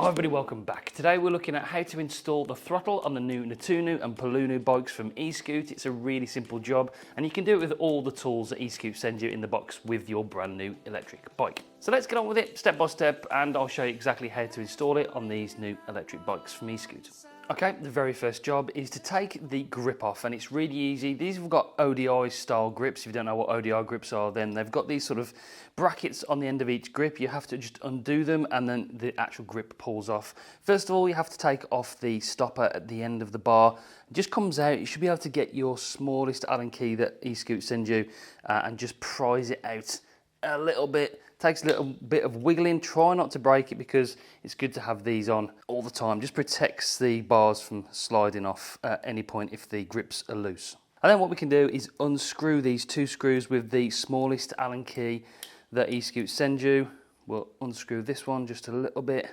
Hi everybody, welcome back. Today we're looking at how to install the throttle on the new Netuno and Polluno bikes from Eskute. It's a really simple job and you can do it with all the tools that Eskute sends you in the box with your brand new electric bike. So let's get on with it step by step and I'll show you exactly how to install it on these new electric bikes from Eskute. Okay, the very first job is to take the grip off, and it's really easy. These have got ODI style grips. If you don't know what ODI grips are, then they've got these sort of brackets on the end of each grip. You have to just undo them and then the actual grip pulls off. First of all, you have to take off the stopper at the end of the bar. It just comes out. You should be able to get your smallest Allen key that Eskute sends you and just prise it out a little bit. Takes a little bit of wiggling. Try not to break it because it's good to have these on all the time. Just protects the bars from sliding off at any point if the grips are loose. And then what we can do is unscrew these two screws with the smallest Allen key that Eskute sends you. We'll unscrew this one just a little bit,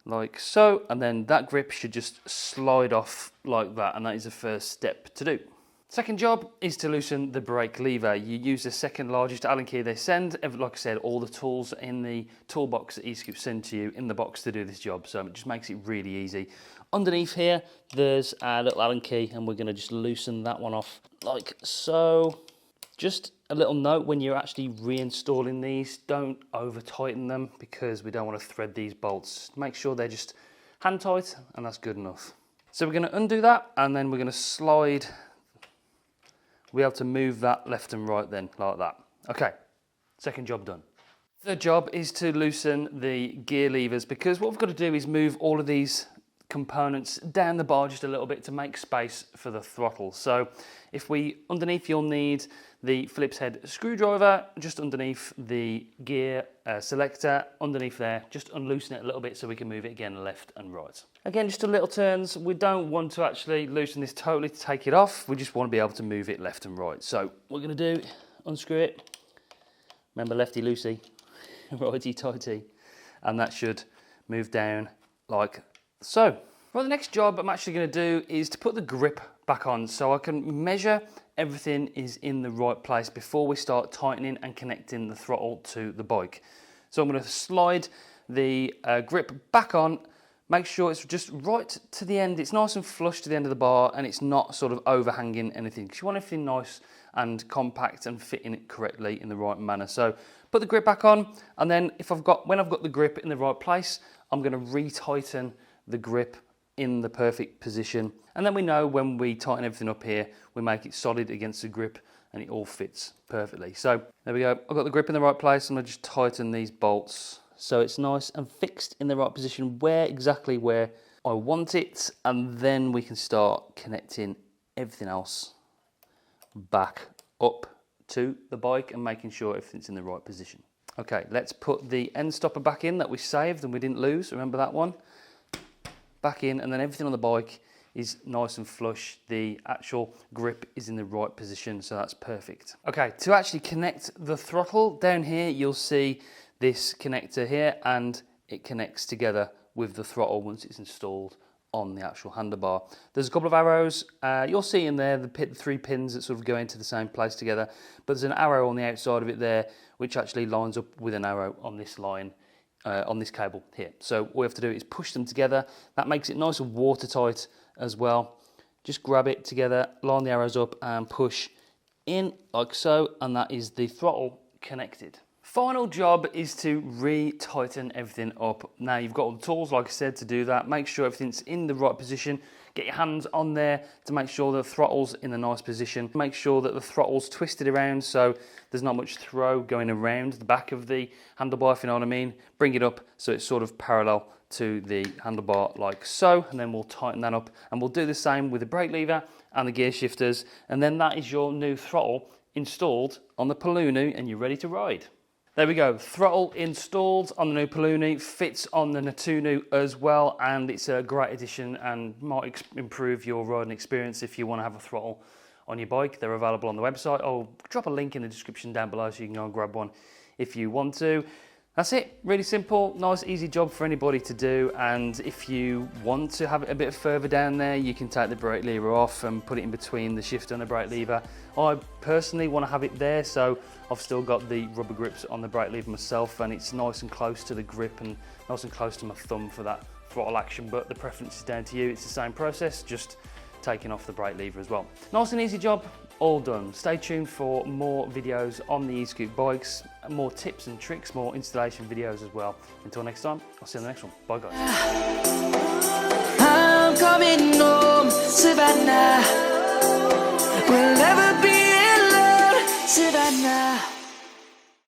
like so, and then that grip should just slide off like that, and that is the first step to do. Second job is to loosen the brake lever. You use the second largest Allen key they send. Like I said, all the tools in the toolbox that Eskute send to you in the box to do this job, so it just makes it really easy. Underneath here, there's a little Allen key, and we're going to just loosen that one off like so. Just a little note, when you're actually reinstalling these, don't over tighten them because we don't want to thread these bolts. Make sure they're just hand tight, and that's good enough. So we're going to undo that, and then we're going to slide. We'll be able to move that left and right then, like that. Okay, second job done. Third job is to loosen the gear levers, because what we've got to do is move all of these components down the bar just a little bit to make space for the throttle. So underneath you'll need the Phillips head screwdriver, just underneath the gear selector, underneath there, just unloosen it a little bit so we can move it again left and right. Again, just a little turns. We don't want to actually loosen this totally to take it off. We just want to be able to move it left and right. So what we're going to do, unscrew it. Remember, lefty loosey, righty tighty, and that should move down like so. Well, the next job I'm actually going to do is to put the grip back on so I can measure everything is in the right place before we start tightening and connecting the throttle to the bike. So I'm going to slide the grip back on, make sure it's just right to the end. It's nice and flush to the end of the bar and it's not sort of overhanging anything, because you want everything nice and compact and fitting it correctly in the right manner. So put the grip back on, and then when I've got the grip in the right place, I'm going to re-tighten the grip in the perfect position, and then we know when we tighten everything up here, we make it solid against the grip and it all fits perfectly. So there we go, I've got the grip in the right place. I'm going to just tighten these bolts so it's nice and fixed in the right position, exactly where I want it, and then we can start connecting everything else back up to the bike and making sure everything's in the right position. Okay, let's put the end stopper back in that we saved and we didn't lose, remember that one? Back in, and then everything on the bike is nice and flush. The actual grip is in the right position, so that's perfect. Okay, to actually connect the throttle, down here you'll see this connector here, and it connects together with the throttle once it's installed on the actual handlebar. There's a couple of arrows. You'll see in there the 3 pins that sort of go into the same place together, but there's an arrow on the outside of it there which actually lines up with an arrow on this line. On this cable here. So all we have to do is push them together. That makes it nice and watertight as well. Just grab it together, line the arrows up and push in like so, and that is the throttle connected. Final job is to re-tighten everything up. Now you've got all the tools, like I said, to do that. Make sure everything's in the right position. Get your hands on there to make sure the throttle's in a nice position. Make sure that the throttle's twisted around so there's not much throw going around the back of the handlebar, if you know what I mean. Bring it up so it's sort of parallel to the handlebar like so, and then we'll tighten that up. And we'll do the same with the brake lever and the gear shifters, and then that is your new throttle installed on the Polluno and you're ready to ride. There we go, throttle installed on the new Polluno, fits on the Netuno as well, and it's a great addition and might improve your riding experience if you want to have a throttle on your bike. They're available on the website. I'll drop a link in the description down below so you can go and grab one if you want to. That's it, really simple, nice easy job for anybody to do, and if you want to have it a bit further down there, you can take the brake lever off and put it in between the shifter and the brake lever. I personally want to have it there, so I've still got the rubber grips on the brake lever myself, and it's nice and close to the grip and nice and close to my thumb for that throttle action, but the preference is down to you. It's the same process, just taking off the brake lever as well. Nice and easy job, all done. Stay tuned for more videos on the Eskute bikes, more tips and tricks, more installation videos as well. Until next time, I'll see you in the next one. Bye guys. I'm coming home, Savannah. We'll never be alone, Savannah.